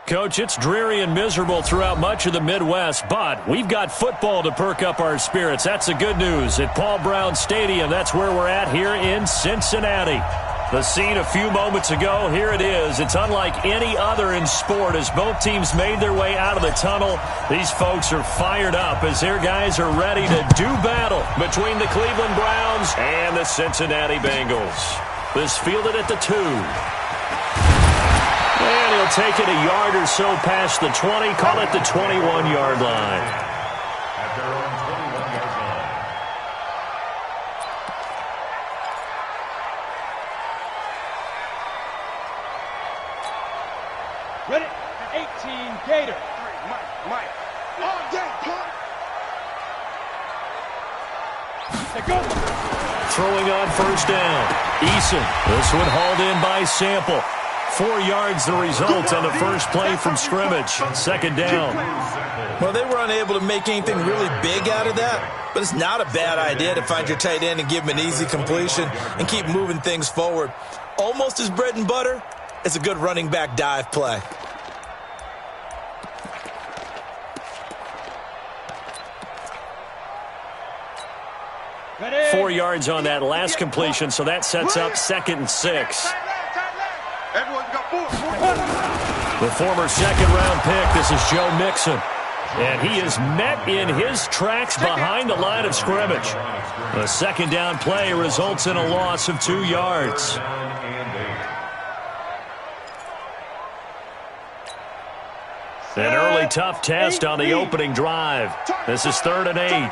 Coach, it's dreary and miserable throughout much of the Midwest, but we've got football to perk up our spirits. That's the good news. At Paul Brown Stadium, that's where we're at here in Cincinnati. The scene a few moments ago, here it is. It's unlike any other in sport as both teams made their way out of the tunnel. These folks are fired up as their guys are ready to do battle between the Cleveland Browns and the Cincinnati Bengals. This fielded at the 2. And he'll take it a yard or so past the 20, call it the 21-yard line. At their own 21-yard line. Ready? 18, Gator. Mike. All day, punt. They go. Throwing on first down. Eason. This one hauled in by Sample. 4 yards the result on the first play from scrimmage. Second down. Well, they were unable to make anything really big out of that, but it's not a bad idea to find your tight end and give him an easy completion and keep moving things forward. Almost as bread and butter, it's a good running back dive play. Ready? 4 yards on that last completion, so that sets up 2nd and 6. Everyone's got 4. The former second-round pick, this is Joe Mixon. And he is met in his tracks behind the line of scrimmage. The second down play results in a loss of 2 yards. An early tough test on the opening drive. This is 3rd and 8.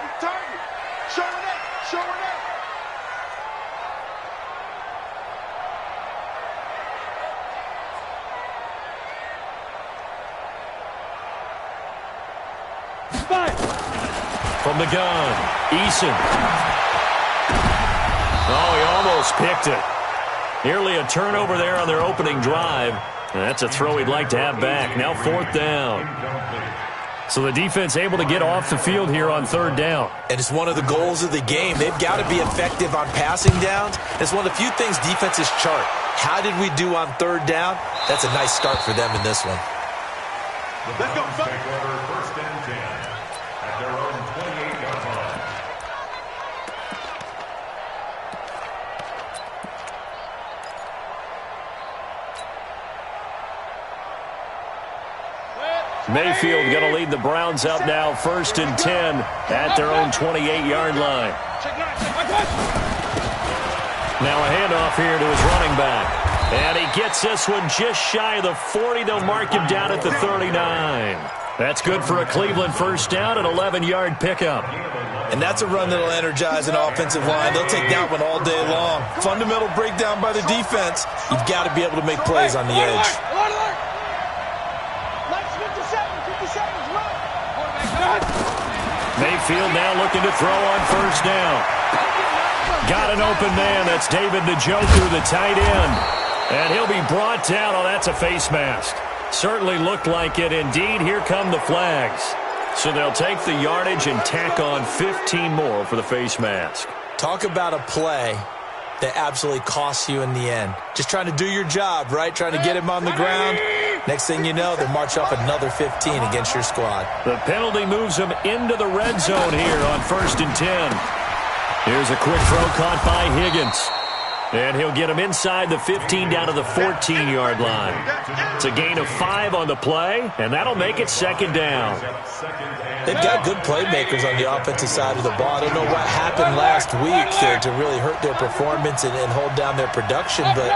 From the gun, Eason. Oh, he almost picked it. Nearly a turnover there on their opening drive. That's a throw he'd like to have back. Now 4th down. So the defense able to get off the field here on 3rd down. And it's one of the goals of the game. They've got to be effective on passing downs. It's one of the few things defenses chart. How did we do on 3rd down? That's a nice start for them in this one. The Browns take over 1st and 10 at their own 28-yard line. Mayfield going to lead the Browns up now 1st and 10 at their own 28-yard line. Now a handoff here to his running back. And he gets this one just shy of the 40. They'll mark him down at the 39. That's good for a Cleveland first down, an 11-yard pickup. And that's a run that'll energize an offensive line. They'll take that one all day long. Fundamental breakdown by the defense. You've got to be able to make plays on the edge. Mayfield now looking to throw on first down. Got an open man. That's David Njoku, the tight end. And he'll be brought down. Oh, that's a face mask. Certainly looked like it. Indeed, here come the flags. So they'll take the yardage and tack on 15 more for the face mask. Talk about a play that absolutely costs you in the end. Just trying to do your job, right? Trying to get him on the ground. Next thing you know, they march off another 15 against your squad. The penalty moves him into the red zone here on 1st and 10. Here's a quick throw caught by Higgins. And he'll get him inside the 15 down to the 14-yard line. It's a gain of 5 on the play, and that'll make it 2nd down. They've got good playmakers on the offensive side of the ball. I don't know what happened last week to really hurt their performance and hold down their production, but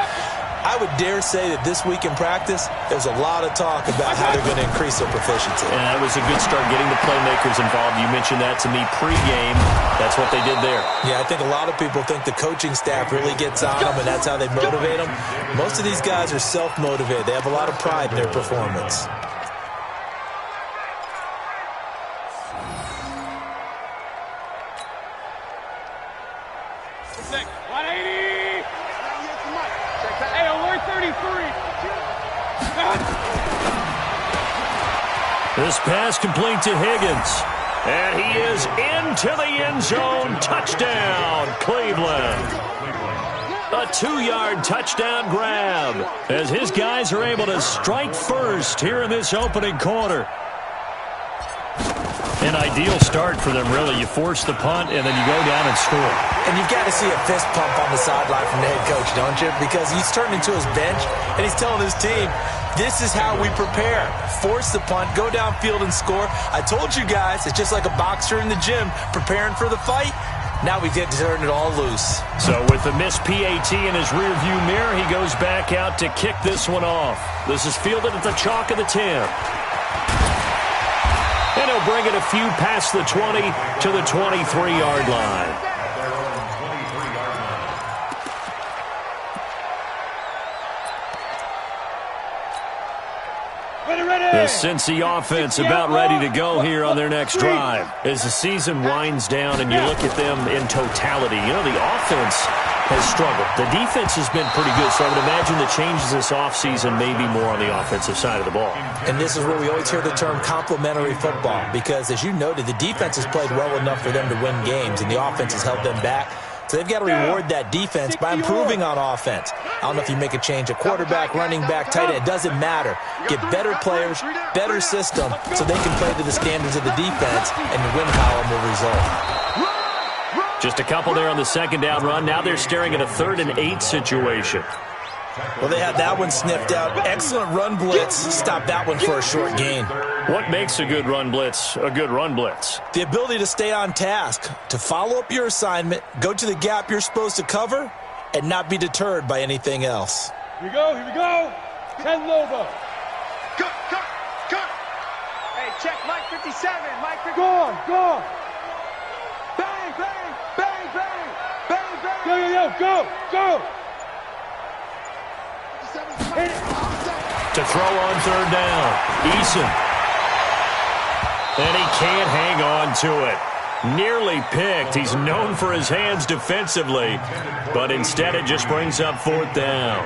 I would dare say that this week in practice, there's a lot of talk about how they're going to increase their proficiency. And that was a good start getting the playmakers involved. You mentioned that to me pregame. That's what they did there. Yeah, I think a lot of people think the coaching staff really gets on them, and that's how they motivate them. Most of these guys are self-motivated. They have a lot of pride in their performance. This pass complete to Higgins. And he is into the end zone. Touchdown, Cleveland. A 2-yard touchdown grab as his guys are able to strike first here in this opening quarter. An ideal start for them, really. You force the punt, and then you go down and score. And you've got to see a fist pump on the sideline from the head coach, don't you? Because he's turned into his bench, and he's telling his team, this is how we prepare. Force the punt, go downfield and score. I told you guys, it's just like a boxer in the gym preparing for the fight. Now we get to turn it all loose. So with the missed PAT in his rearview mirror, he goes back out to kick this one off. This is fielded at the chalk of the 10. And he'll bring it a few past the 20 to the 23-yard line. The Cincy offense about ready to go here on their next drive. As the season winds down and you look at them in totality, you know, the offense has struggled. The defense has been pretty good, so I would imagine the changes this offseason may be more on the offensive side of the ball. And this is where we always hear the term complementary football, because as you noted, the defense has played well enough for them to win games, and the offense has held them back. So they've got to reward that defense by improving on offense. I don't know if you make a change at quarterback, running back, tight end. It doesn't matter. Get better players, better system, so they can play to the standards of the defense, and the win column will result. Just a couple there on the second down run. Now they're staring at a 3rd and 8 situation. Well, they had that one sniffed out. Excellent run blitz. Stop that one for a short gain. What makes a good run blitz a good run blitz? The ability to stay on task, to follow up your assignment, go to the gap you're supposed to cover, and not be deterred by anything else. Here we go, here we go. 10 Lobo. Cut. Hey, check Mike 57. Mike 57. Go on. Bang, bang, bang, bang, bang, bang. Go. To throw on 3rd down, Eason. And he can't hang on to it. Nearly picked. He's known for his hands defensively, but instead it just brings up 4th down.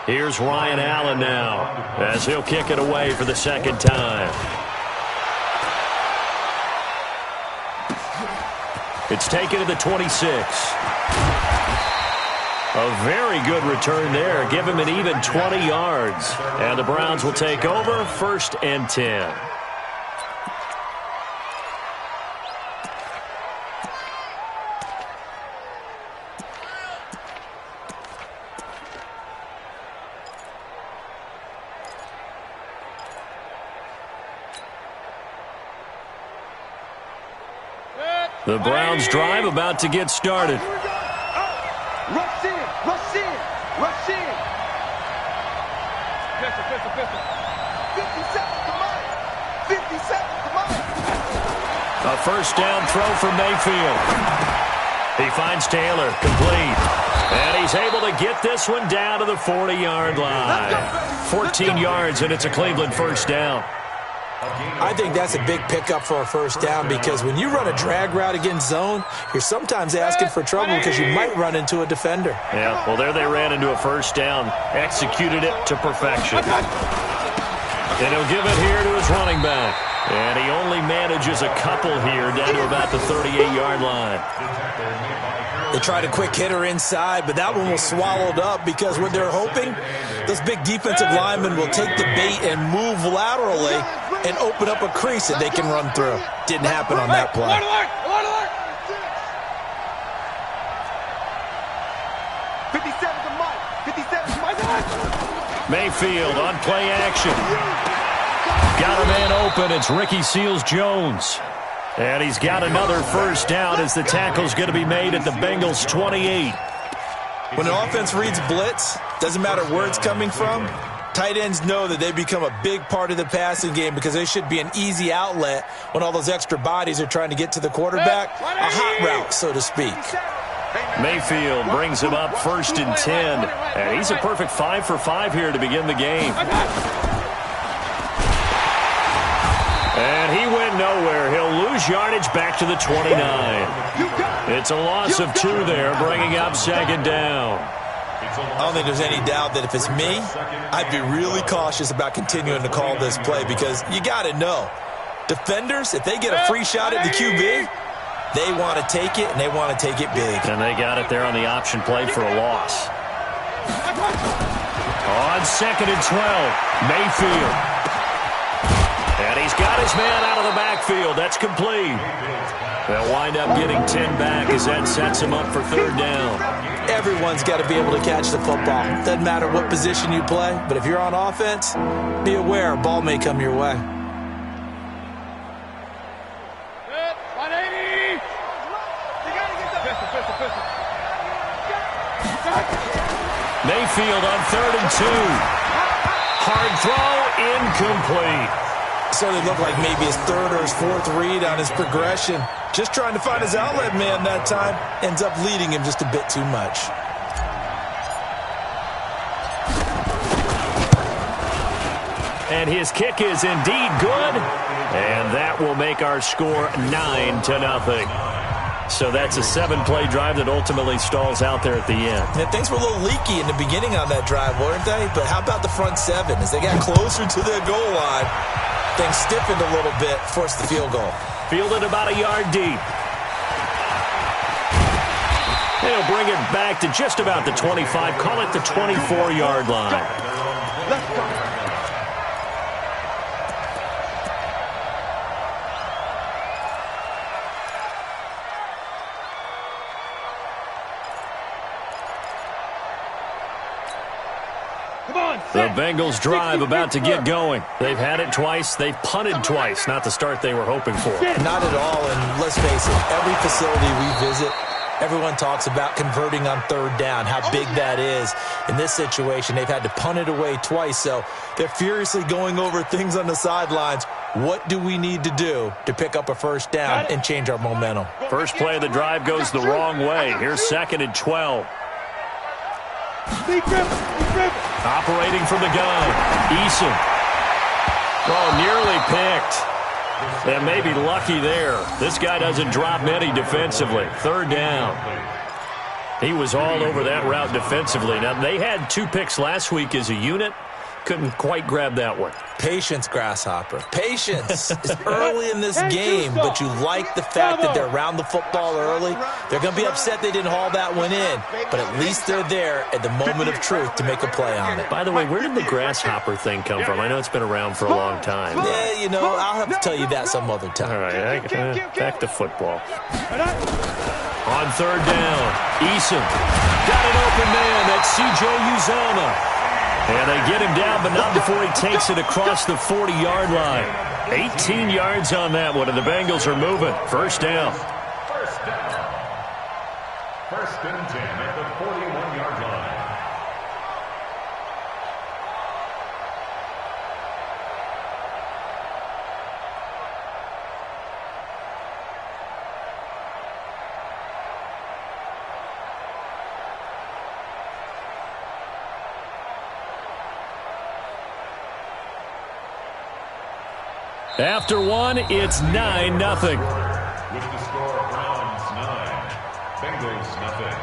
Here's Ryan Allen now, as he'll kick it away for the second time. It's taken to the 26. A very good return there. Give him an even 20 yards. And the Browns will take over 1st and 10. The Browns drive about to get started. Rush in. Pistol. 50 seconds to Mike. 50 seconds to Mike. A 1st down throw for Mayfield. He finds Taylor, complete. And he's able to get this one down to the 40-yard line. 14 yards, and it's a Cleveland 1st down. I think that's a big pickup for a 1st down, because when you run a drag route against zone, you're sometimes asking for trouble because you might run into a defender. Yeah, well, there they ran into a 1st down, executed it to perfection. And he'll give it here to his running back. And he only manages a couple here down to about the 38-yard line. They tried a quick hitter inside, but that one was swallowed up because what they're hoping, those big defensive linemen will take the bait and move laterally and open up a crease that they can run through. Didn't happen on that play. Alert. 57 to Mike. 57 to Mike. Mayfield on play action. Got a man open. It's Ricky Seals-Jones. And he's got another 1st down as the tackle's going to be made at the Bengals' 28. When an offense reads blitz, doesn't matter where it's coming from, tight ends know that they become a big part of the passing game because they should be an easy outlet when all those extra bodies are trying to get to the quarterback. A hot route, so to speak. Mayfield brings him up 1st and 10. And he's a perfect 5 for 5 here to begin the game. And he went nowhere. He'll lose yardage back to the 29. It's a loss of 2 there, bringing up 2nd down. I don't think there's any doubt that if it's me, I'd be really cautious about continuing to call this play because you got to know, defenders, if they get a free shot at the QB, They want to take it, and they want to take it big. And they got it there on the option play for a loss. On 2nd and 12, Mayfield. And he's got his man out of the backfield. That's complete. They'll wind up getting 10 back as that sets him up for 3rd down. Everyone's got to be able to catch the football. Doesn't matter what position you play, but if you're on offense, be aware a ball may come your way. Mayfield on 3rd and 2. Hard throw, incomplete. So it looked like maybe his 3rd or his 4th read on his progression. Just trying to find his outlet man that time. Ends up leading him just a bit too much. And his kick is indeed good. And that will make our score 9-0. So that's a 7-play drive that ultimately stalls out there at the end. And things were a little leaky in the beginning on that drive, weren't they? But how about the front 7? As they got closer to their goal line, things stiffened a little bit, forced the field goal. Fielded about a yard deep. They'll bring it back to just about the 25. Call it the 24-yard line. Let's go. The Bengals drive about to get going. They've had it twice. They've punted twice. Not the start they were hoping for. Not at all, and let's face it, every facility we visit, everyone talks about converting on 3rd down, how big that is. In this situation, they've had to punt it away twice, so they're furiously going over things on the sidelines. What do we need to do to pick up a 1st down and change our momentum? First play of the drive goes the wrong way. Here's 2nd and 12. Operating from the gun, Eason. Oh, nearly picked. And maybe lucky there. This guy doesn't drop many defensively. 3rd down. He was all over that route defensively. Now, they had 2 picks last week as a unit. Couldn't quite grab that one. Patience, Grasshopper. Patience is early in this game, but you like the fact that they're around the football early. They're going to be upset they didn't haul that one in, but at least they're there at the moment of truth to make a play on it. By the way, where did the Grasshopper thing come from? I know it's been around for a long time. Yeah, you know, I'll have to tell you that some other time. All right, back to football. On 3rd down, Eason got an open man. That's C.J. Uzomah. And they get him down, but not before he takes it across the 40-yard line. 18 yards on that one, and the Bengals are moving. 1st down. 1st and 10 at the 41-yard line. After one, it's 9-0. With the score, Browns 9, Bengals nothing.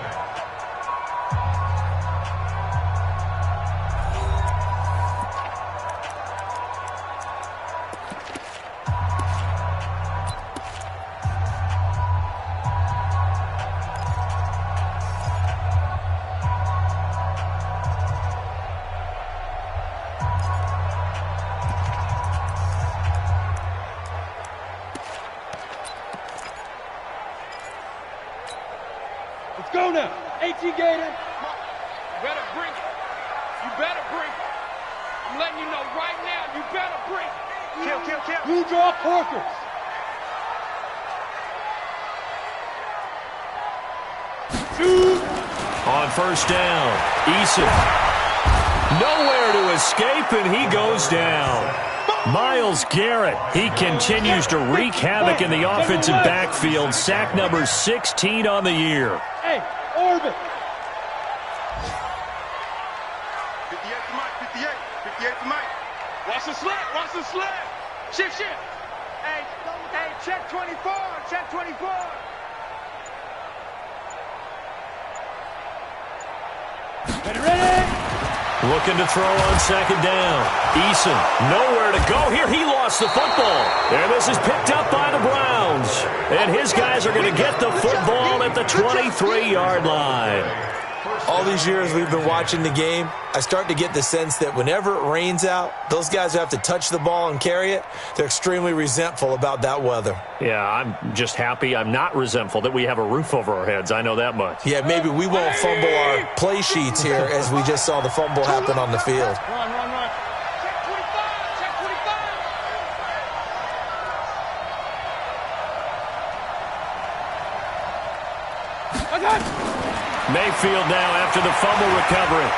Let's go now. 18 Gator. You better bring it. You better bring it. I'm letting you know right now, you better bring it. Kill. You draw Porkers. On 1st down, Eason. Nowhere to escape, and he goes down. Myles Garrett, he continues to wreak havoc in the offensive backfield. Sack number 16 on the year. Hey, orbit. 58 to Mike, 58 to Mike. Watch the sled. Shift. Hey, check 24. Ready? Looking to throw on second down. Eason, nowhere to go here. He lost the football. And this is picked up by the Browns. And his guys are going to get the football at the 23-yard line. All these years we've been watching the game, I start to get the sense that whenever it rains out, those guys who have to touch the ball and carry it, they're extremely resentful about that weather. Yeah, I'm just happy I'm not resentful that we have a roof over our heads. I know that much. Yeah, maybe we won't fumble our play sheets here as we just saw the fumble happen on the field. Run. Check 25. Check 25. I got it. Mayfield now after the fumble recovery.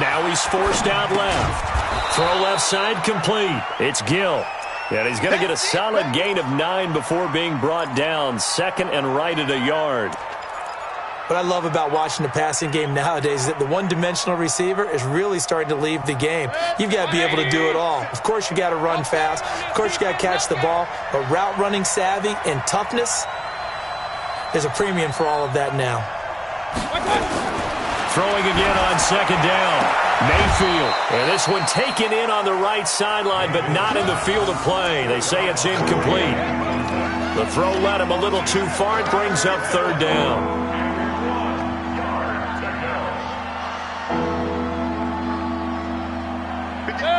Now he's forced out left. Throw left side complete. It's Gill. And he's going to get a solid gain of 9 before being brought down. Second and right at a yard. What I love about watching the passing game nowadays is that the one-dimensional receiver is really starting to leave the game. You've got to be able to do it all. Of course, you got to run fast. Of course, you got to catch the ball. But route running savvy and toughness, there's a premium for all of that now. Throwing again on second down. Mayfield. And this one taken in on the right sideline, but not in the field of play. They say it's incomplete. The throw led him a little too far. It brings up third down.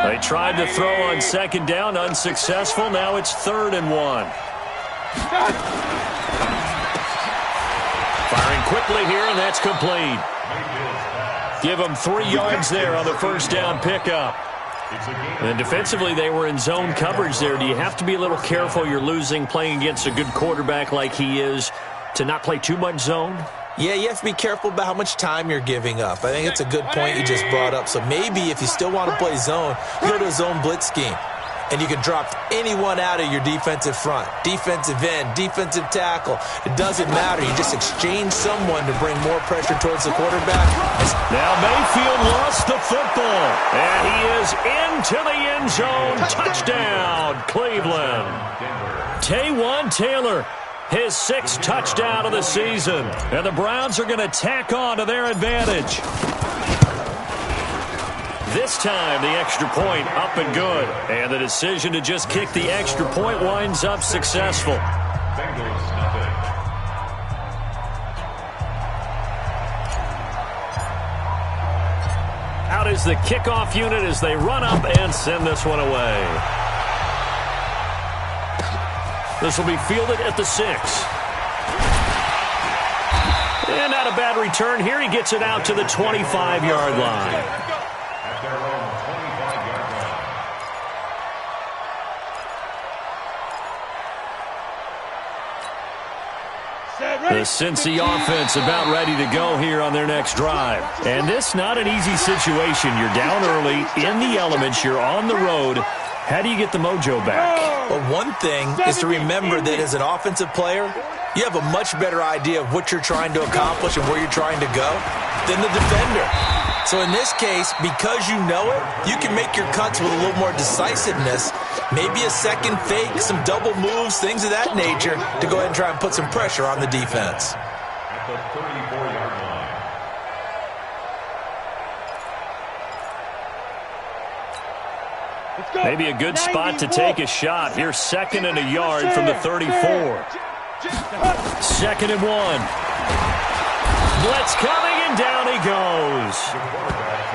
They tried to throw on second down, unsuccessful. Now it's 3rd and 1. Firing quickly here, and that's complete. Give them 3 yards there on the first down pickup. And defensively, they were in zone coverage there. Do you have to be a little careful you're losing playing against a good quarterback like he is to not play too much zone? Yeah, you have to be careful about how much time you're giving up. I think it's a good point you just brought up. So maybe if you still want to play zone, you go to a zone blitz scheme. And you can drop anyone out of your defensive front. Defensive end, defensive tackle. It doesn't matter. You just exchange someone to bring more pressure towards the quarterback. Now Mayfield lost the football. And he is into the end zone. Touchdown, Cleveland. Taywan Taylor, his 6th touchdown of the season. And the Browns are going to tack on to their advantage. This time, the extra point up and good. And the decision to just kick the extra point winds up successful. Out is the kickoff unit as they run up and send this one away. This will be fielded at the 6. And not a bad return here. He gets it out to the 25-yard line. The Cincy offense about ready to go here on their next drive. And this not an easy situation. You're down early, in the elements, you're on the road. How do you get the mojo back? Well, one thing is to remember that as an offensive player, you have a much better idea of what you're trying to accomplish and where you're trying to go than the defender. So in this case, because you know it, you can make your cuts with a little more decisiveness. Maybe a second fake, some double moves, things of that nature to go ahead and try and put some pressure on the defense. At the 34-yard line. Maybe a good spot to take a shot. Here's 2nd and a yard from the 34. 2nd and 1. Blitz coming, and down he goes.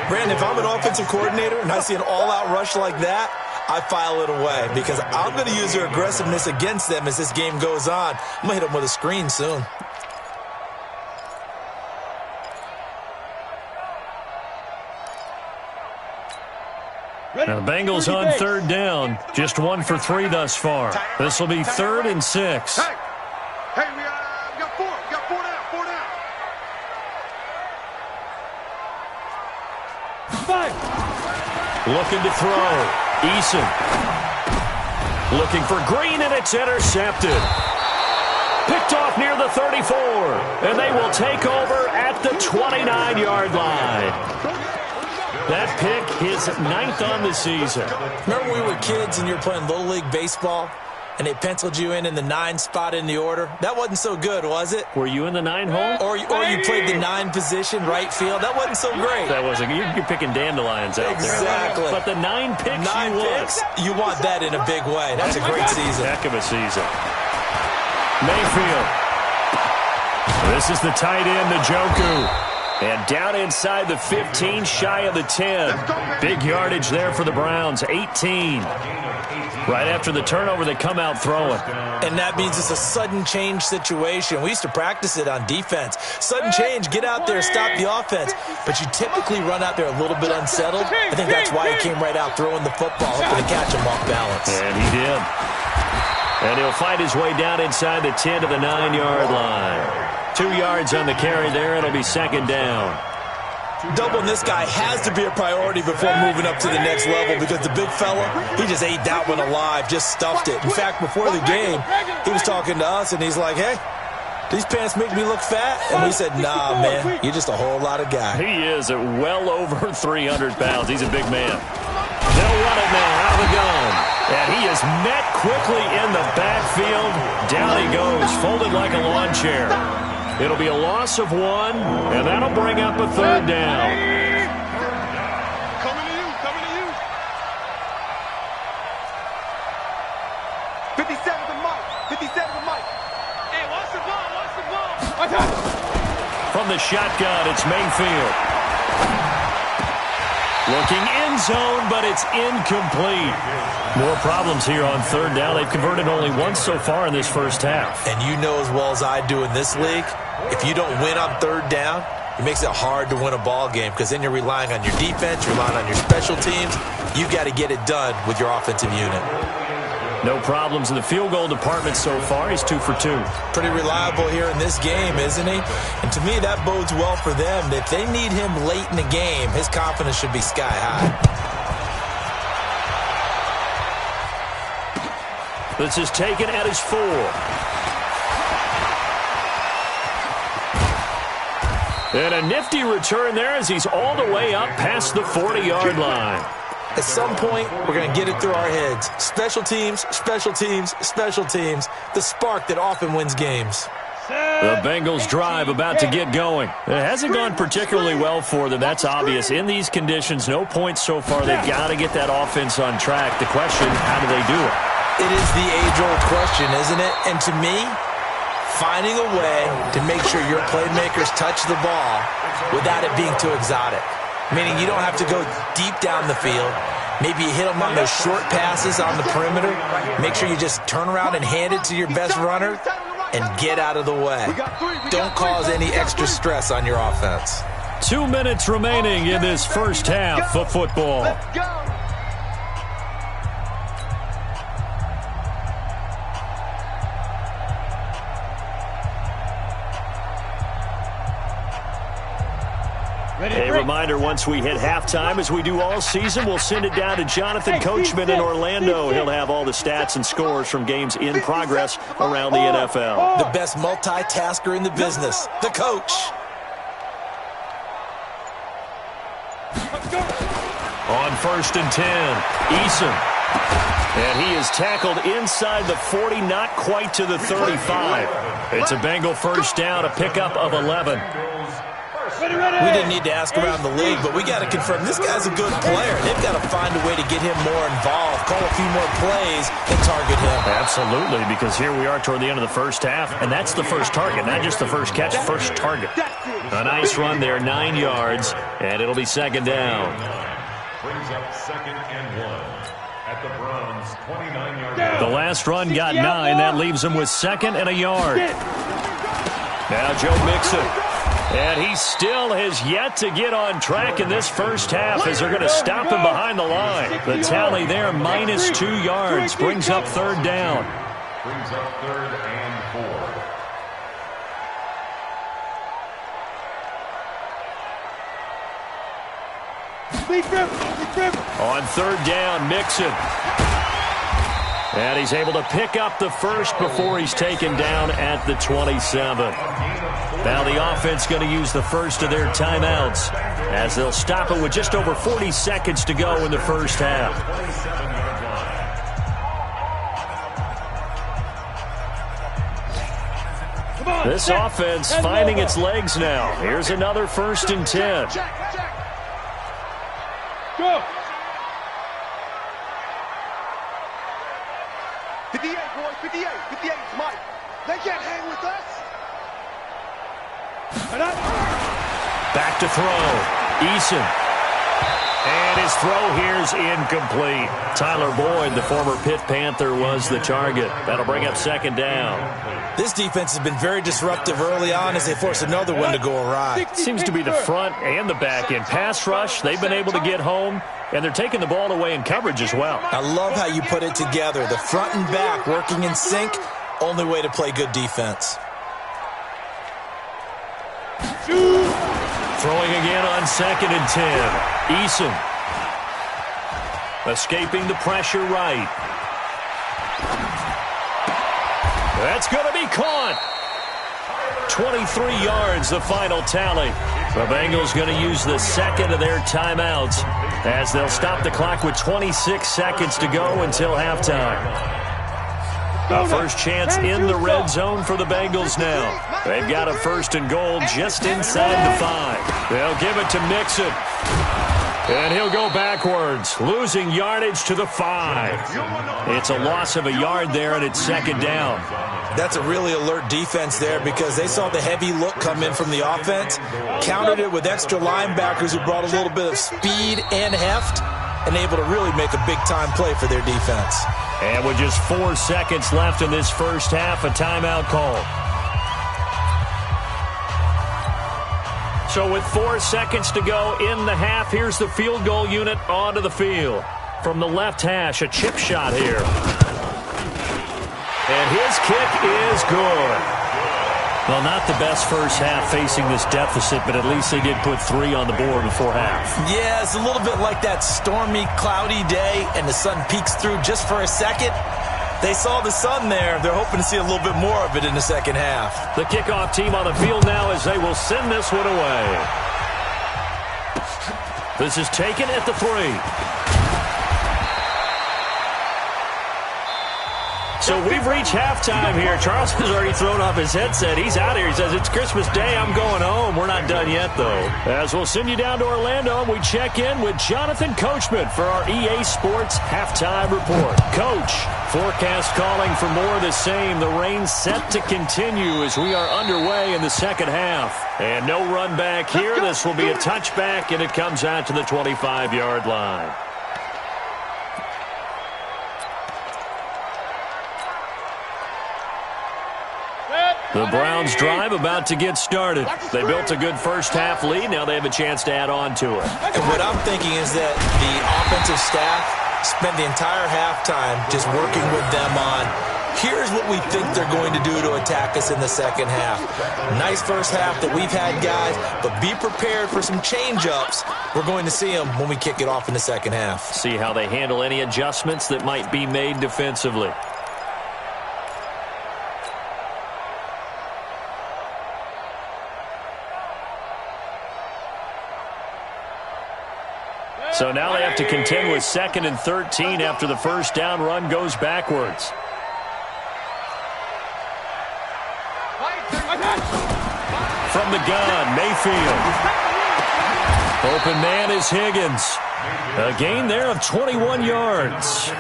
Brandon, if I'm an offensive coordinator and I see an all-out rush like that, I file it away because I'm going to use their aggressiveness against them as this game goes on. I'm going to hit them with a screen soon. Now the Bengals on 3rd down. Just 1 for 3 thus far. This will be 3rd and 6. Hey, we got 4. We got 4 down. 4 down. 5. Looking to throw. Eason. Looking for Green, and it's intercepted. Picked off near the 34. And they will take over at the 29-yard line. That pick, his 9th on the season. Remember when we were kids and you were playing Little League Baseball? and they penciled you in the 9 spot in the order. That wasn't so good, was it? Were you in the 9 hole? Or you played the 9 position, right field. That wasn't so great. That wasn't. You're picking dandelions out there. Exactly. But the 9 picks 9 picks, you want that in a big way. That's a great season. Heck of a season. Mayfield. This is the tight end, Njoku. And down inside the 15, shy of the 10. Big yardage there for the Browns, 18. Right after the turnover, they come out throwing. And that means it's a sudden change situation. We used to practice it on defense. Sudden change, get out there, stop the offense. But you typically run out there a little bit unsettled. I think that's why he came right out throwing the football, hoping to catch him off balance. And he did. And he'll fight his way down inside the 10 to the 9-yard line. 2 yards on the carry there. It'll be second down. Doubling this guy has to be a priority before moving up to the next level because the big fella, he just ate that one alive, just stuffed it. In fact, before the game, he was talking to us, and he's like, hey, these pants make me look fat? And we said, nah, man, you're just a whole lot of guy. He is at well over 300 pounds. He's a big man. They'll run it now out of the gun. And he is met quickly in the backfield. Down he goes, folded like a lawn chair. It'll be a loss of 1, and that'll bring up a third down. Coming to you, coming to you. 57 to Mike. 57 to Mike. Hey, watch the ball, watch the ball. From the shotgun, it's Mayfield. Looking end zone, but it's incomplete. More problems here on third down. They've converted only once so far in this first half. And you know as well as I do in this league, if you don't win on third down, it makes it hard to win a ball game because then you're relying on your defense, you're relying on your special teams. You got to get it done with your offensive unit. No problems in the field goal department so far. He's 2 for 2. Pretty reliable here in this game, isn't he? And to me, that bodes well for them. If they need him late in the game, his confidence should be sky high. This is taken at his 4. And a nifty return there as he's all the way up past the 40-yard line. At some point, we're going to get it through our heads. Special teams, special teams, special teams. The spark that often wins games. The Bengals drive about to get going. It hasn't gone particularly well for them. That's obvious. In these conditions, no points so far. They've got to get that offense on track. The question, how do they do it? It is the age-old question, isn't it? And to me, finding a way to make sure your playmakers touch the ball without it being too exotic. Meaning you don't have to go deep down the field. Maybe you hit them on those short passes on the perimeter. Make sure you just turn around and hand it to your best runner and get out of the way. Don't cause any extra stress on your offense. 2 minutes remaining in this first half of football. Let's go. A reminder, once we hit halftime, as we do all season, we'll send it down to Jonathan Coachman in Orlando. He'll have all the stats and scores from games in progress around the NFL. The best multitasker in the business, the coach. On 1st and 10, Eason. And he is tackled inside the 40, not quite to the 35. It's a Bengal first down, a pickup of 11. We didn't need to ask around the league, but we got to confirm this guy's a good player. They've got to find a way to get him more involved, call a few more plays, and target him. Absolutely, because here we are toward the end of the first half, and that's the first target, not just the first catch, first target. A nice run there, 9 yards, and it'll be second down. Brings up 2nd and 1 at the Browns' 29-yard line. The last run got 9. That leaves him with 2nd and a yard. Now Joe Mixon. And he still has yet to get on track in this first half as they're going to stop him behind the line. The tally there, minus 2 yards, brings up third down. Brings up 3rd and 4. On third down, Mixon. And he's able to pick up the first before he's taken down at the 27. Now the offense going to use the first of their timeouts as they'll stop it with just over 40 seconds to go in the first half. This offense finding its legs now. Here's another 1st and 10. Go. 58, boys, 58. 58 is Mike. They can't hang with us. Back to throw. Eason. And his throw here is incomplete. Tyler Boyd, the former Pitt Panther, was the target. That'll bring up 2nd down. This defense has been very disruptive early on as they force another one to go awry. Seems to be the front and the back end. Pass rush, they've been able to get home, and they're taking the ball away in coverage as well. I love how you put it together. The front and back working in sync, only way to play good defense. Throwing again on 2nd and 10. Eason. Escaping the pressure right. That's going to be caught. 23 yards, the final tally. The Bengals going to use the 2nd of their timeouts as they'll stop the clock with 26 seconds to go until halftime. A first chance in the red zone for the Bengals now. They've got a 1st and goal just inside the 5. They'll give it to Mixon. And he'll go backwards, losing yardage to the 5. It's a loss of a yard there, and it's 2nd down. That's a really alert defense there because they saw the heavy look come in from the offense, countered it with extra linebackers who brought a little bit of speed and heft, and able to really make a big-time play for their defense. And with just 4 seconds left in this first half, a timeout call. So with 4 seconds to go in the half, here's the field goal unit onto the field. From the left hash, a chip shot here. And his kick is good. Well, not the best first half facing this deficit, but at least they did put 3 on the board before half. Yeah, it's a little bit like that stormy, cloudy day, and the sun peeks through just for a second. They saw the sun there. They're hoping to see a little bit more of it in the second half. The kickoff team on the field now as they will send this one away. This is taken at the 3. So we've reached halftime here. Charles has already thrown off his headset. He's out here. He says, it's Christmas Day. I'm going home. We're not done yet, though. As we'll send you down to Orlando, and we check in with Jonathan Coachman for our EA Sports Halftime Report. Coach, forecast calling for more of the same. The rain set to continue as we are underway in the second half. And no run back here. This will be a touchback, and it comes out to the 25-yard line. The Browns drive about to get started. They built a good first half lead. Now they have a chance to add on to it. And what I'm thinking is that the offensive staff spent the entire halftime just working with them on, here's what we think they're going to do to attack us in the second half. Nice first half that we've had, guys, but be prepared for some change-ups. We're going to see them when we kick it off in the second half. See how they handle any adjustments that might be made defensively. So now they have to contend with 2nd and 13 after the first down run goes backwards. From the gun, Mayfield. Open man is Higgins. A gain there of 21 yards.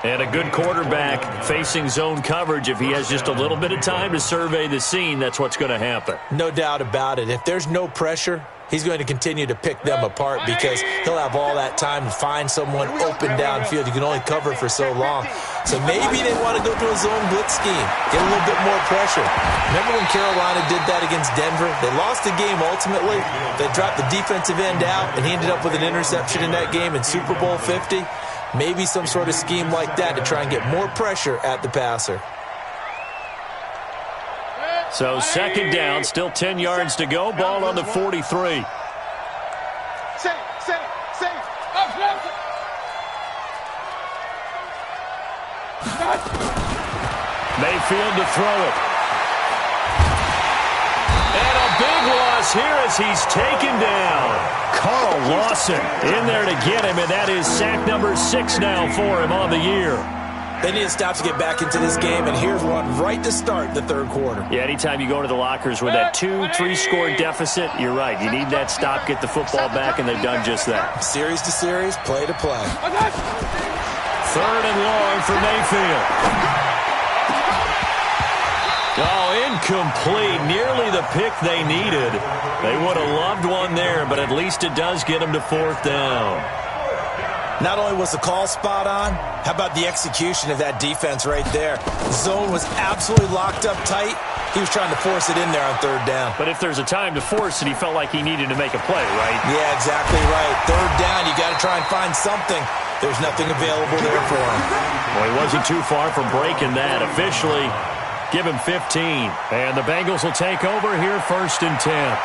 And a good quarterback facing zone coverage. If he has just a little bit of time to survey the scene, that's what's going to happen. No doubt about it. If there's no pressure, he's going to continue to pick them apart because he'll have all that time to find someone open downfield. You can only cover for so long. So maybe they want to go to a zone blitz scheme, get a little bit more pressure. Remember when Carolina did that against Denver? They lost the game ultimately. They dropped the defensive end out, and he ended up with an interception in that game in Super Bowl 50. Maybe some sort of scheme like that to try and get more pressure at the passer. So second down, still 10 yards to go. Ball on the 43. Safe. Mayfield to throw it. And a big loss here as he's taken down. Carl Lawson in there to get him, and that is sack number 6 now for him on the year. They need a stop to get back into this game, and here's one right to start the third quarter. Yeah, anytime you go into the lockers with that 2-3 score deficit, you're right. You need that stop, get the football back, and they've done just that. Series to series, play to play. Third and long for Mayfield. Oh, incomplete. Nearly the pick they needed. They would have loved one there, but at least it does get them to fourth down. Not only was the call spot on, how about the execution of that defense right there? The zone was absolutely locked up tight. He was trying to force it in there on third down. But if there's a time to force it, he felt like he needed to make a play, right? Yeah, exactly right. Third down, you got to try and find something. There's nothing available there for him. Well, he wasn't too far from breaking that. Officially, give him 15. And the Bengals will take over here, 1st and 10.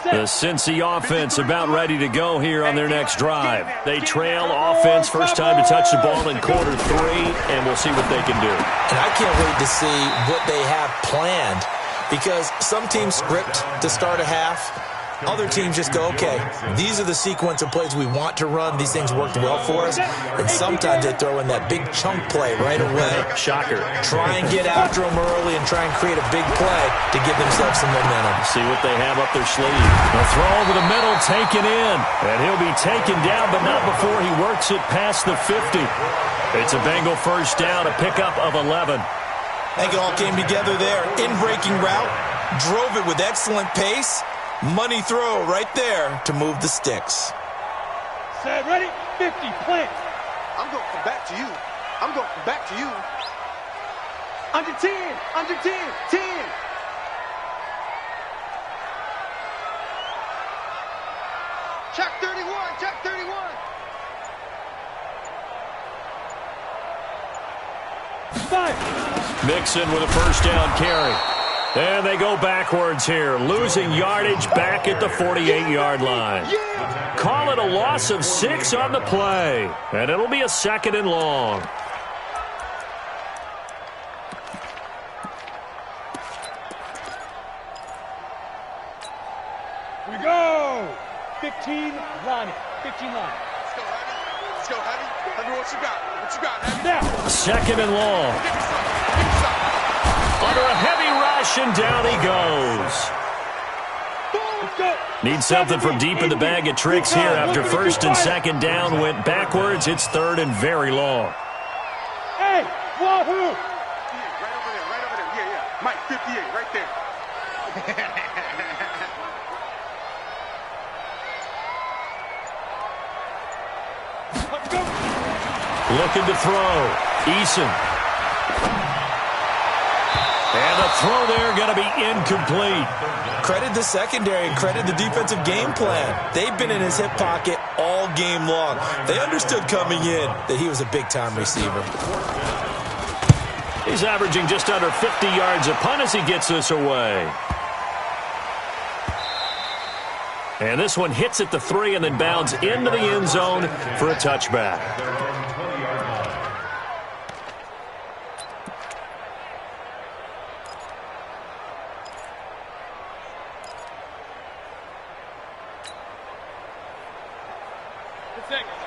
The Cincy offense about ready to go here on their next drive. They trail offense, first time to touch the ball in quarter 3, and we'll see what they can do. And I can't wait to see what they have planned, because some teams script to start a half. Other teams just go, okay, these are the sequence of plays we want to run. These things worked well for us. And sometimes they throw in that big chunk play right away. Shocker. Try and get after them early and try and create a big play to give themselves some momentum. See what they have up their sleeve. A throw over the middle, taken in. And he'll be taken down, but not before he works it past the 50. It's a Bengal first down, a pickup of 11. I think it all came together there. In-breaking route, drove it with excellent pace. Money throw right there to move the sticks. Set, ready, 50, plant. I'm going to come back to you. I'm going to come back to you. Under 10, under 10, 10. Check 31, check 31. Five. Mixon with a first down carry. And they go backwards here, losing yardage back at the 48-yard line. Call it a loss of 6 on the play, and it'll be a 2nd and long. We go. 15 line. 15 line. Let's go, Heavy. Let's go, Heavy. Heavy, what you got? What you got, Heavy? Now. 2nd and long. Give me some. Give me some. Under a heavy rush, and down he goes. Let's go. Need something from deep in the bag of tricks here after 1st and 2nd down went backwards. It's 3rd and very long. Hey, wahoo. Right over there, right over there. Yeah, yeah. Mike, 58, right there. Let's go. Looking to throw. Eason. And the throw there going to be incomplete. Credit the secondary and credit the defensive game plan. They've been in his hip pocket all game long. They understood coming in that he was a big-time receiver. He's averaging just under 50 yards a punt as he gets this away. And this one hits at the 3 and then bounds into the end zone for a touchback.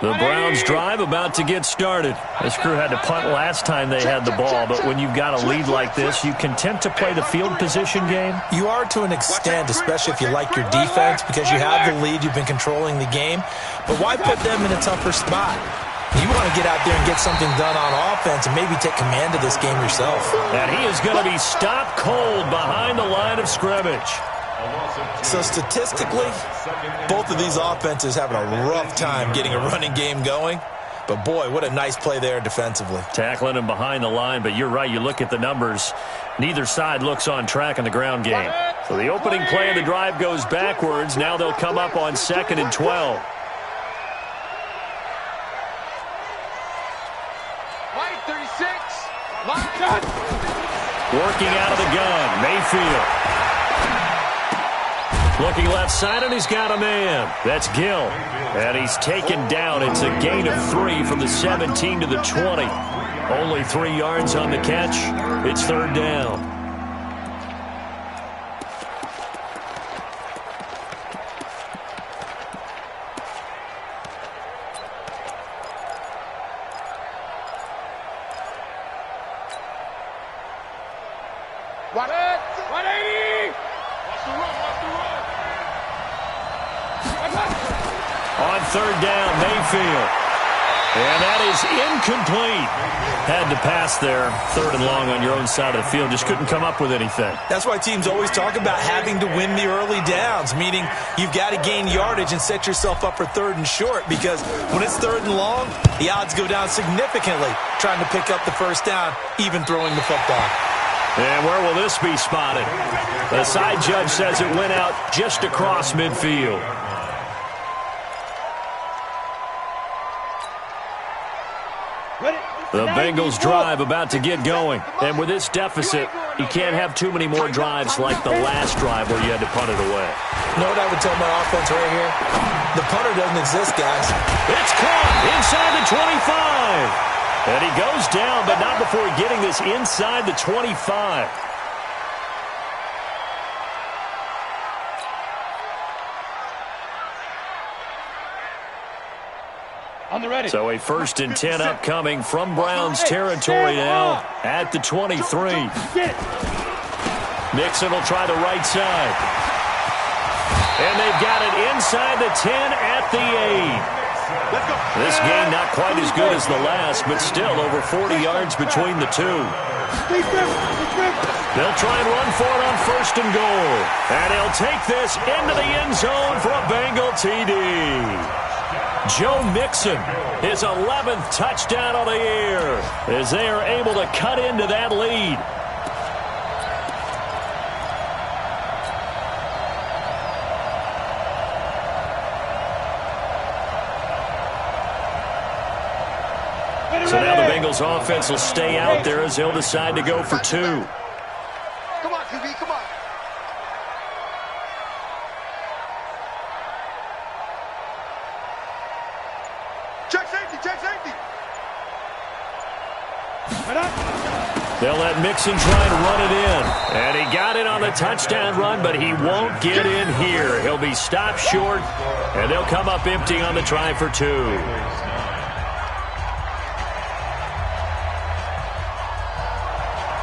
The Browns drive about to get started. This crew had to punt last time they had the ball, but when you've got a lead like this, you content to play the field position game? You are to an extent, especially if you like your defense, because you have the lead, you've been controlling the game. But why put them in a tougher spot? You want to get out there and get something done on offense and maybe take command of this game yourself. And he is going to be stopped cold behind the line of scrimmage. So statistically, both of these offenses having a rough time getting a running game going. But boy, what a nice play there defensively. Tackling him behind the line, but you're right, you look at the numbers. Neither side looks on track in the ground game. So the opening play of the drive goes backwards. Now they'll come up on 2nd and 12. White, 36. Working out of the gun, Mayfield. Looking left side, and he's got a man. That's Gill. And he's taken down. It's a gain of 3 from the 17 to the 20. Only 3 yards on the catch. It's 3rd down. 180. Watch the run. On third down, Mayfield. And that is incomplete. Had to pass there. Third and long on your own side of the field. Just couldn't come up with anything. That's why teams always talk about having to win the early downs, meaning you've got to gain yardage and set yourself up for third and short, because when it's third and long, the odds go down significantly trying to pick up the first down, even throwing the football. And where will this be spotted? The side judge says it went out just across midfield. The Bengals drive about to get going. And with this deficit, you can't have too many more drives like the last drive where you had to punt it away. You know what I would tell my offense right here? The punter doesn't exist, guys. It's caught inside the 25. And he goes down, but not before getting this inside the 25. On the ready. So a 1st and 10 upcoming from Browns territory now at the 23. Mixon will try the right side. And they've got it inside the 10 at the 8. This game not quite as good as the last, but still over 40 yards between the two. They'll try and run for it on 1st and goal. And he'll take this into the end zone for a Bengal TD. Joe Mixon, his 11th touchdown of the year, as they are able to cut into that lead. So now the Bengals offense will stay out there as they'll decide to go for 2. Come on, QB, come on. Check safety. They'll let Mixon try and run it in. And he got it on the touchdown run, but he won't get in here. He'll be stopped short, and they'll come up empty on the try for 2.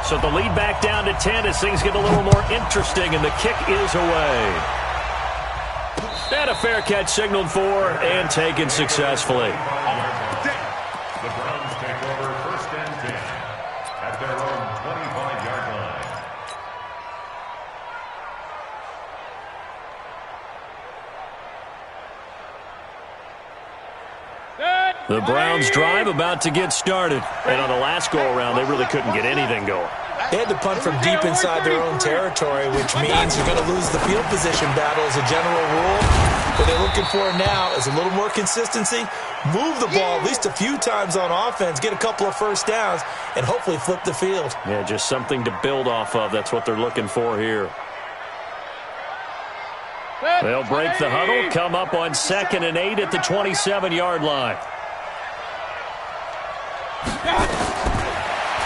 So the lead back down to 10 as things get a little more interesting, and the kick is away. And a fair catch signaled for and taken successfully. The Browns take over 1st and 10 at their own 25-yard line. The Browns drive about to get started. And on the last go-around, they really couldn't get anything going. They had to punt from deep inside their own territory, which means you're going to lose the field position battle as a general rule. What they're looking for now is a little more consistency, move the ball at least a few times on offense, get a couple of first downs, and hopefully flip the field. Yeah, just something to build off of. That's what they're looking for here. They'll break the huddle, come up on 2nd and 8 at the 27-yard line.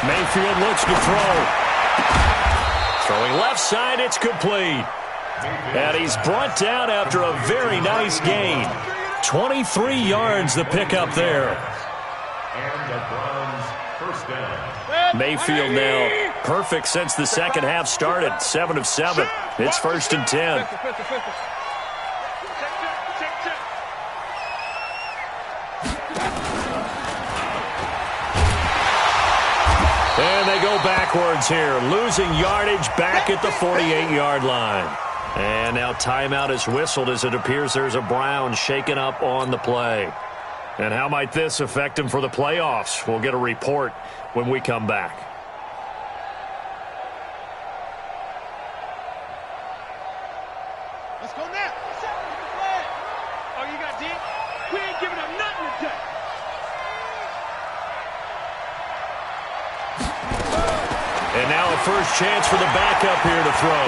Mayfield looks to throw. Throwing left side, it's complete. And he's brought down after a very nice gain. 23 yards the pickup there. And the Browns 1st down. Mayfield now perfect since the second half started. 7 of 7. It's 1st and 10. And they go backwards here, losing yardage back at the 48-yard line. And now timeout is whistled as it appears there's a Brown shaken up on the play. And how might this affect him for the playoffs? We'll get a report when we come back. Let's go now. Oh, you got D? We ain't giving up nothing today. And now a first chance for the backup here to throw.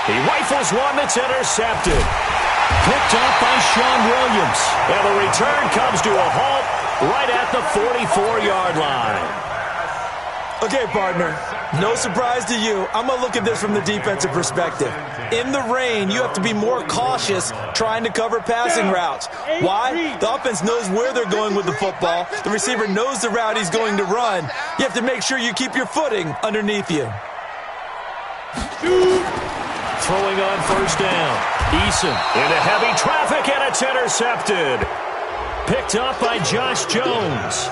He rifles one that's intercepted. Picked off by Sean Williams. And the return comes to a halt right at the 44-yard line. Okay, partner, No surprise to you. I'm going to look at this from the defensive perspective. In the rain, you have to be more cautious trying to cover passing routes. Why? The offense knows where they're going with the football. The receiver knows the route he's going to run. You have to make sure you keep your footing underneath you. Throwing on first down. Eason into heavy traffic, and it's intercepted. Picked up by Josh Jones.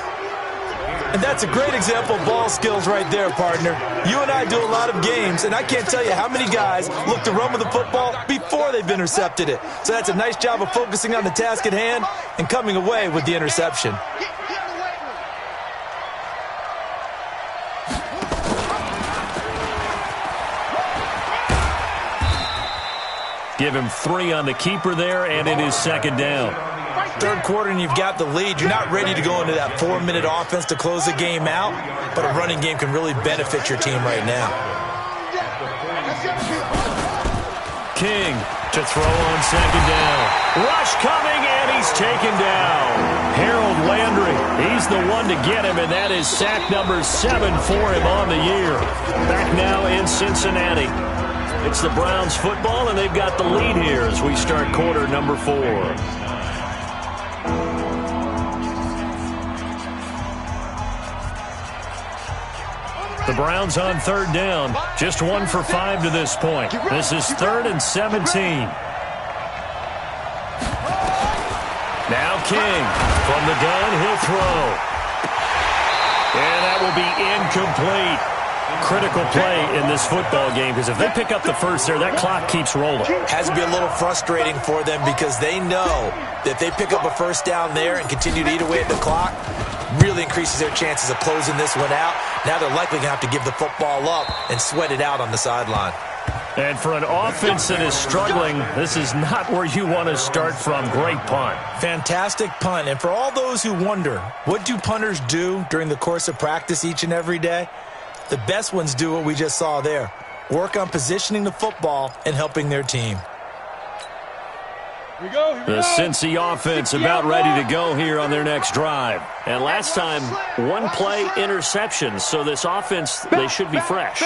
And that's a great example of ball skills right there, partner. You and I do a lot of games, and I can't tell you how many guys look to run with the football before they've intercepted it. So that's a nice job of focusing on the task at hand and coming away with the interception. Give him 3 on the keeper there, and it is second down. Third quarter and you've got the lead. You're not ready to go into that 4-minute offense to close the game out, but a running game can really benefit your team right now. King to throw on second down. Rush coming, and he's taken down. Harold Landry, he's the one to get him, and that is sack number 7 for him on the year. Back now in Cincinnati. It's the Browns football, and they've got the lead here as we start quarter number 4. The Browns on third down, just 1 for 5 to this point. This is 3rd and 17. Now King from the gun, he'll throw. And that will be incomplete. Critical play in this football game, because if they pick up the first there, that clock keeps rolling. Has to be a little frustrating for them because they know that if they pick up a first down there and continue to eat away at the clock, really increases their chances of closing this one out. Now they're likely going to have to give the football up and sweat it out on the sideline. And for an offense that is struggling, this is not where you want to start from. Great punt. Fantastic punt. And for all those who wonder, what do punters do during the course of practice each and every day? The best ones do what we just saw there. Work on positioning the football and helping their team. The Cincy offense about ready to go here on their next drive. And last time, 1-play interception. So this offense, they should be fresh.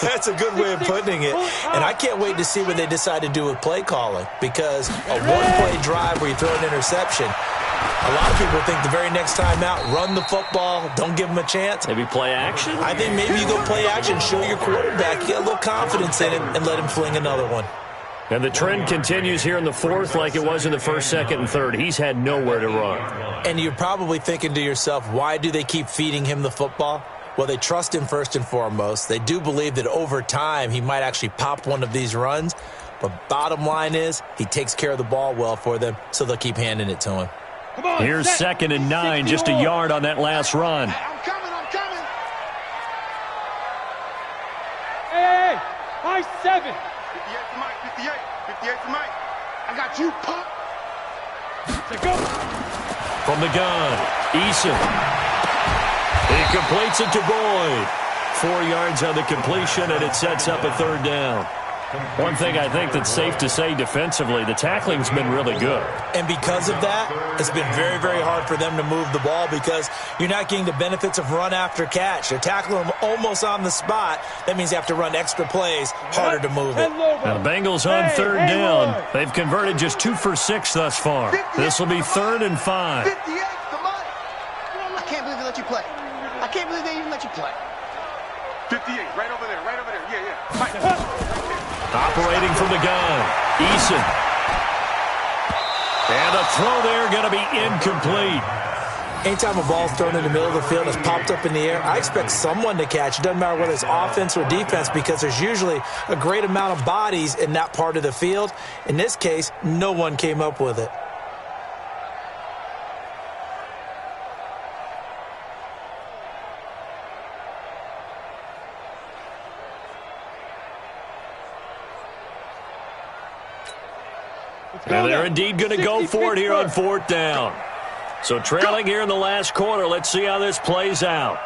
That's a good way of putting it. And I can't wait to see what they decide to do with play calling. Because a 1-play drive where you throw an interception, a lot of people think the very next time out, run the football, don't give them a chance. Maybe play action? I think maybe you go play action, show your quarterback, get a little confidence in him, and let him fling another one. And the trend continues here in the fourth like it was in the first, second, and third. He's had nowhere to run. And you're probably thinking to yourself, why do they keep feeding him the football? Well, they trust him first and foremost. They do believe that over time he might actually pop one of these runs. But bottom line is he takes care of the ball well for them, so they'll keep handing it to him. Here's 2nd and 9, just a yard on that last run. I'm coming. Hey, high 7. 58 to Mike. I got you, punk. Let's go. From the gun, Eason. He completes it to Boyd. 4 yards on the completion, and it sets up a 3rd down. One thing I think that's safe to say defensively, the tackling's been really good. And because of that, it's been very, very hard for them to move the ball because you're not getting the benefits of run after catch. They're tackling them almost on the spot. That means they have to run extra plays, harder to move it. Now the Bengals on 3rd down. They've converted just 2 for 6 thus far. This will be 3rd and 5. 58 to Mike. I can't believe they let you play. I can't believe they even let you play. 58, right over there. Yeah. Mike. Operating from the gun, Eason. And a throw there going to be incomplete. Anytime a ball's thrown in the middle of the field and it's popped up in the air, I expect someone to catch. It doesn't matter whether it's offense or defense because there's usually a great amount of bodies in that part of the field. In this case, no one came up with it. And they're indeed going to go for it here on 4th down. So trailing here in the last quarter. Let's see how this plays out.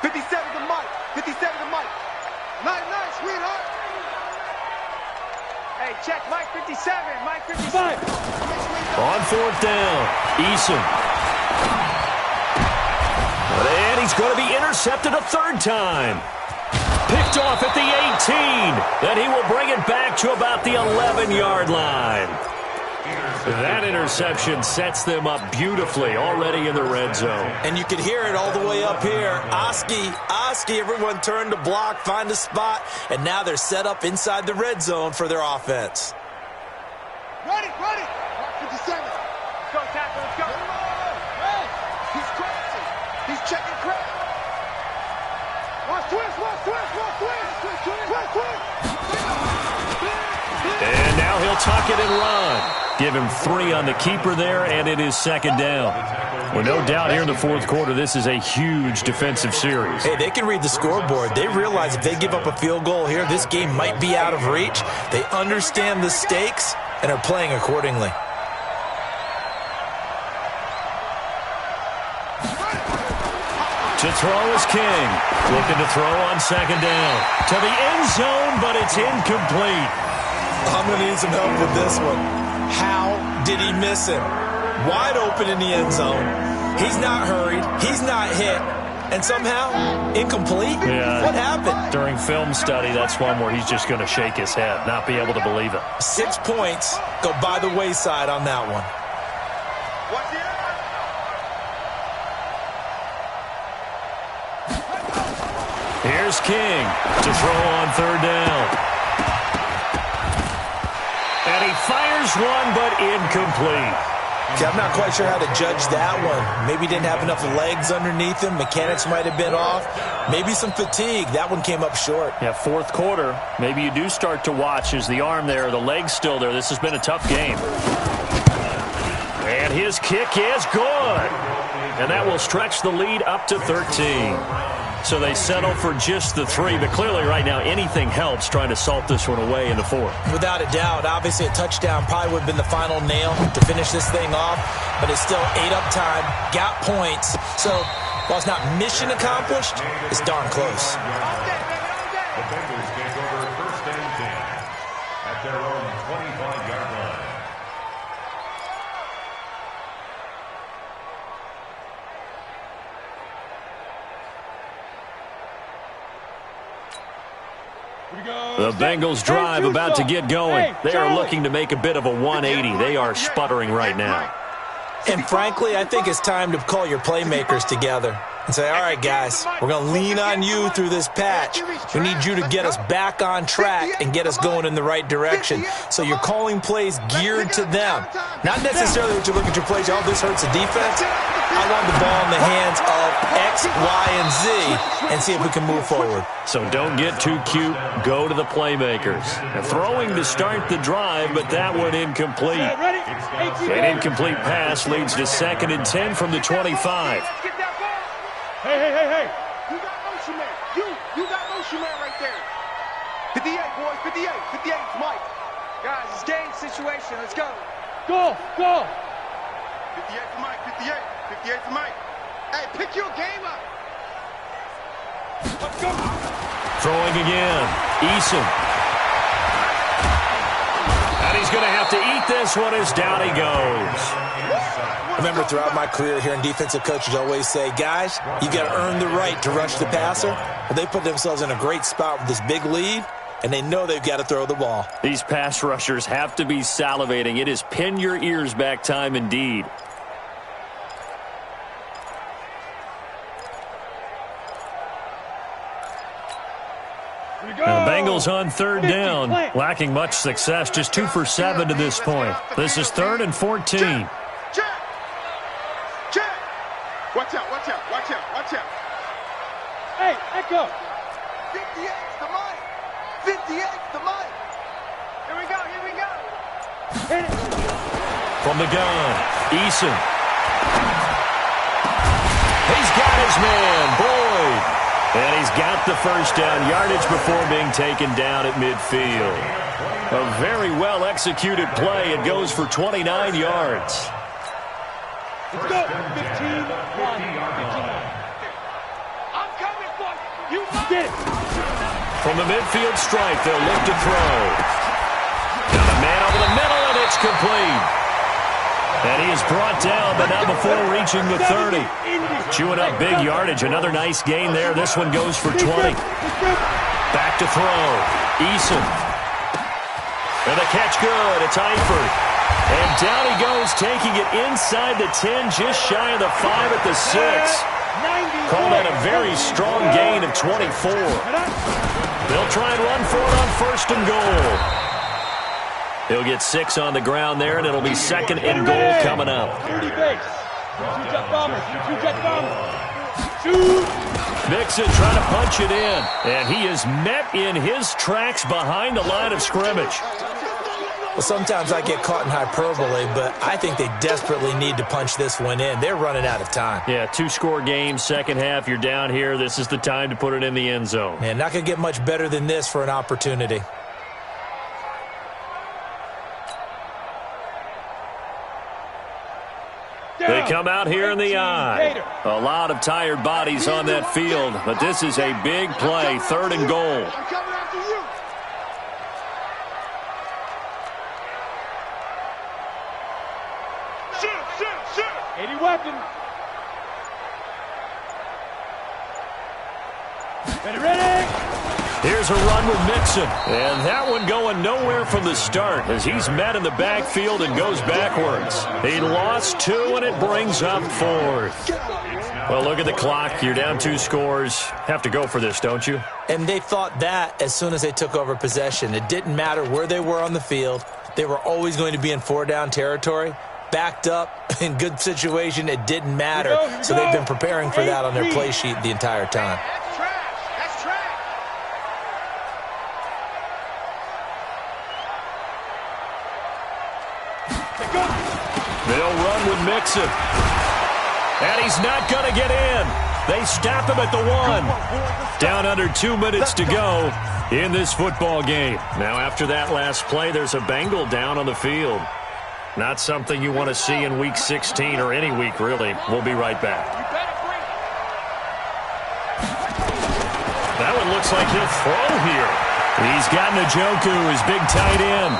57 to Mike. 57 to Mike. Nice, sweetheart. Hey, check Mike 57. Mike 55. On 4th down, Eason. And he's going to be intercepted a 3rd time. Picked off at the 18. Then he will bring it back to about the 11-yard line. That interception sets them up beautifully already in the red zone. And you could hear it all the way up here. Oski, everyone turned to block, find a spot, and now they're set up inside the red zone for their offense. Ready. 57. Let's go, tackle, let's go. He's crossing. He's checking crowd. Watch twist. And now he'll tuck it and run. Give him 3 on the keeper there, and it is second down. Well, no doubt here in the fourth quarter, this is a huge defensive series. Hey, they can read the scoreboard. They realize if they give up a field goal here, this game might be out of reach. They understand the stakes and are playing accordingly. To throw is King. Looking to throw on second down. To the end zone, but it's incomplete. I'm going to need some help with this one. How did he miss him? Wide open in the end zone. He's not hurried. He's not hit. And somehow, incomplete? Yeah. What happened? During film study, that's one where he's just going to shake his head, not be able to believe it. 6 points go by the wayside on that one. Here's King to throw on third down. And he fires one, but incomplete. Okay, I'm not quite sure how to judge that one. Maybe he didn't have enough legs underneath him. Mechanics might have been off. Maybe some fatigue. That one came up short. Yeah, fourth quarter. Maybe you do start to watch as the arm there, the leg's still there. This has been a tough game. And his kick is good. And that will stretch the lead up to 13. So they settle for just the 3, but clearly right now anything helps trying to salt this one away in the 4th. Without a doubt, obviously a touchdown probably would have been the final nail to finish this thing off, but it's still 8 up time, got points. So while it's not mission accomplished, it's darn close. The Bengals take over first and 10 at their own 25-yard line. The Bengals drive about to get going. They are looking to make a bit of a 180. They are sputtering right now. And frankly, I think it's time to call your playmakers together and say, all right, guys, we're going to lean on you through this patch. We need you to get us back on track and get us going in the right direction. So you're calling plays geared to them. Not necessarily that you look at your plays, oh, this hurts the defense. I want the ball in the hands of X, Y, and Z and see if we can move forward. So don't get too cute. Go to the playmakers. Now, throwing to start the drive, but that one incomplete. An incomplete pass leads to 2nd and 10 from the 25. Hey. You got motion man. You got motion man right there. 58, boys. 58. 58 is Mike. Guys, it's game situation. Let's go. Go. 58 to Mike. 58. 58 to Mike. Hey, pick your game up. Let's go. Throwing again. Eason. And he's going to have to eat this one as down he goes. Remember, throughout my career here in defensive coaches always say, guys, you got to earn the right to rush the passer. Well, they put themselves in a great spot with this big lead, and they know they've got to throw the ball. These pass rushers have to be salivating. It is pin your ears back time indeed. And the Bengals on third down, lacking much success, just 2 for 7 to this point. This is 3rd and 14. Check. Watch out. Hey, Echo. 58's the Mike. 58's the Mike. Here we go. Hit it. From the gun, Eason. He's got his man, Boyd. And he's got the first down yardage before being taken down at midfield. A very well-executed play. It goes for 29 yards. Let's go. 15. I'm coming for you. Get it. From the midfield stripe, they'll look to throw. Got a man over the middle, and it's complete. And he is brought down, but not before reaching the 30. Chewing up big yardage. Another nice gain there. This one goes for 20. Back to throw. Eason. And the catch good. It's Eifert. And down he goes, taking it inside the 10, just shy of the 5 at the 6. Call that a very strong gain of 24. They'll try and run for it on 1st and goal. He'll get 6 on the ground there, and it'll be 2nd and goal coming up. Mixon trying to punch it in, and he is met in his tracks behind the line of scrimmage. Well, sometimes I get caught in hyperbole, but I think they desperately need to punch this one in. They're running out of time. Yeah, 2-score game, second half, you're down here. This is the time to put it in the end zone. Man, not going to get much better than this for an opportunity. They come out here in the eye. A lot of tired bodies on that field, but this is a big play, 3rd and goal. Weapon. Ready. Here's a run with Mixon. And that one going nowhere from the start as he's met in the backfield and goes backwards. He lost 2, and it brings up 4th. Well, look at the clock. You're down 2 scores. Have to go for this, don't you? And they thought that as soon as they took over possession. It didn't matter where they were on the field. They were always going to be in 4-down territory. Backed up, in good situation, it didn't matter. So they've been preparing for that on their play sheet the entire time. That's trash. They'll run with Mixon. And he's not going to get in. They stop him at the 1. Down under 2 minutes to go in this football game. Now, after that last play, there's a Bengal down on the field. Not something you want to see in Week 16 or any week, really. We'll be right back. That one looks like he'll throw here. He's got Njoku, his big tight end.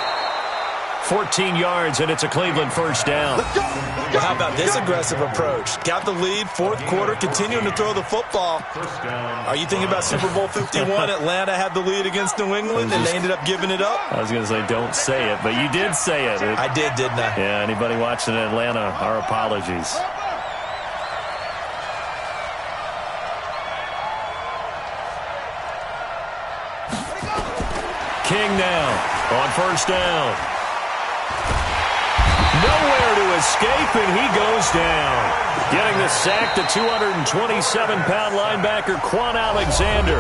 14 yards, and it's a Cleveland 1st down. Well, how about this aggressive approach? Got the lead, 4th quarter, continuing to throw the football. Are you thinking about Super Bowl 51? Atlanta had the lead against New England, and they ended up giving it up? I was going to say don't say it, but you did say it. I didn't I? Yeah, anybody watching in Atlanta, our apologies. King now on 1st down. Nowhere to escape, and he goes down. Getting the sack to 227-pound linebacker Quan Alexander.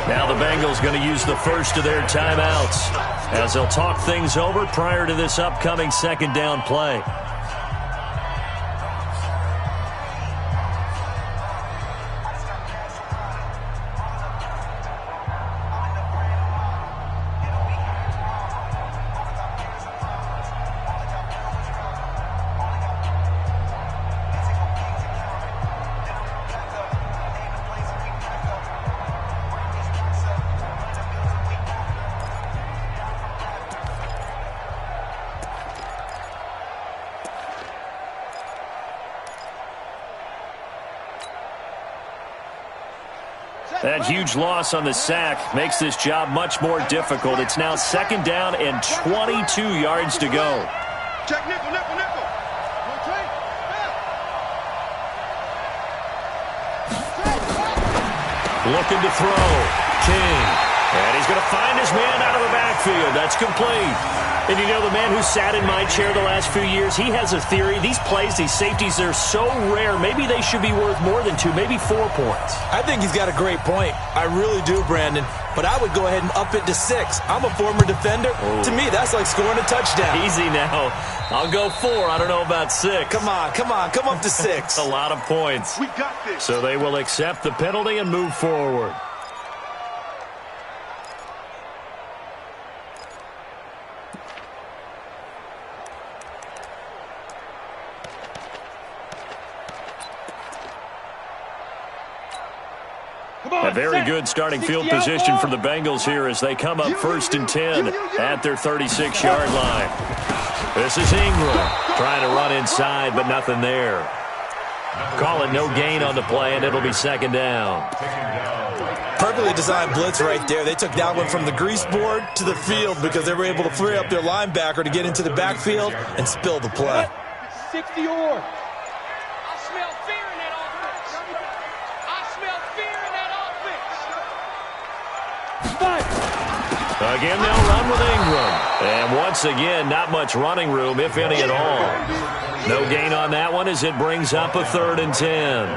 Now the Bengals going to use the first of their timeouts as they'll talk things over prior to this upcoming 2nd down play. That huge loss on the sack makes this job much more difficult. It's now 2nd down and 22 yards to go. Check nickel. Looking to throw. King. And he's going to find his man out of the backfield. That's complete. And you know, the man who sat in my chair the last few years, he has a theory. These plays, these safeties, they're so rare. Maybe they should be worth more than 2, maybe 4 points. I think he's got a great point. I really do, Brandon. But I would go ahead and up it to 6. I'm a former defender. To me, that's like scoring a touchdown. Easy now. I'll go 4. I don't know about 6. Come on. Come up to 6. A lot of points. We got this. So they will accept the penalty and move forward. A very good starting field position for the Bengals here as they come up 1st and 10 at their 36-yard line. This is Ingram trying to run inside, but nothing there. Call it no gain on the play, and it'll be second down. Perfectly designed blitz right there. They took that one from the grease board to the field because they were able to free up their linebacker to get into the backfield and spill the play. 60 or. I smell fear in that offense. I smell fear in that offense. Five. Again, they'll run with Ingram. And once again, not much running room, if any at all. No gain on that one as it brings up a 3rd and 10.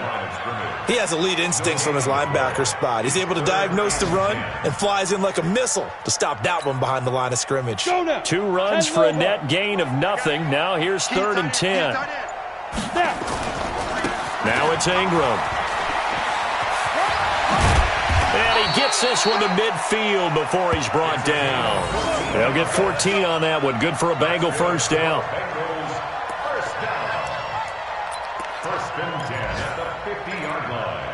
He has elite instincts from his linebacker spot. He's able to diagnose the run and flies in like a missile to stop that one behind the line of scrimmage. 2 runs for a net gain of nothing. Now here's 3rd and 10. Now it's Ingram. And he gets this one to midfield before he's brought down. They'll get 14 on that one. Good for a Bengal first down. First and 10 at the 50-yard line.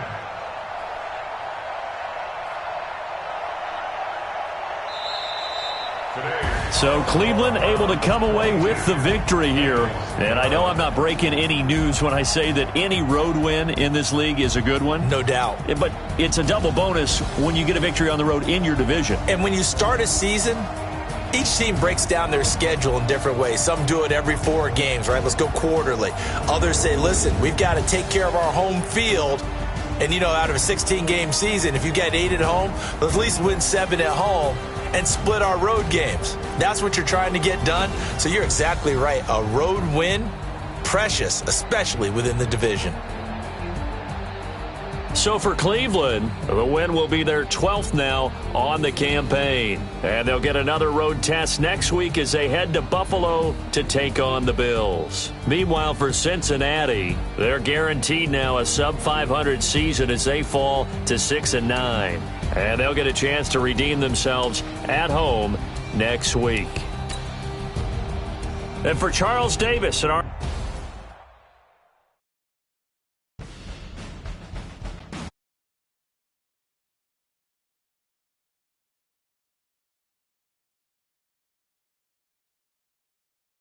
So Cleveland able to come away with the victory here. And I know I'm not breaking any news when I say that any road win in this league is a good one. No doubt. But it's a double bonus when you get a victory on the road in your division. And when you start a season, each team breaks down their schedule in different ways. Some do it every 4 games, right? Let's go quarterly. Others say, listen, we've got to take care of our home field. And, you know, out of a 16-game season, if you get 8 at home, let's at least win 7 at home and split our road games. That's what you're trying to get done. So you're exactly right. A road win, precious, especially within the division. So for Cleveland, the win will be their 12th now on the campaign. And they'll get another road test next week as they head to Buffalo to take on the Bills. Meanwhile, for Cincinnati, they're guaranteed now a sub-500 season as they fall to 6-9. And they'll get a chance to redeem themselves at home next week. And for Charles Davis and our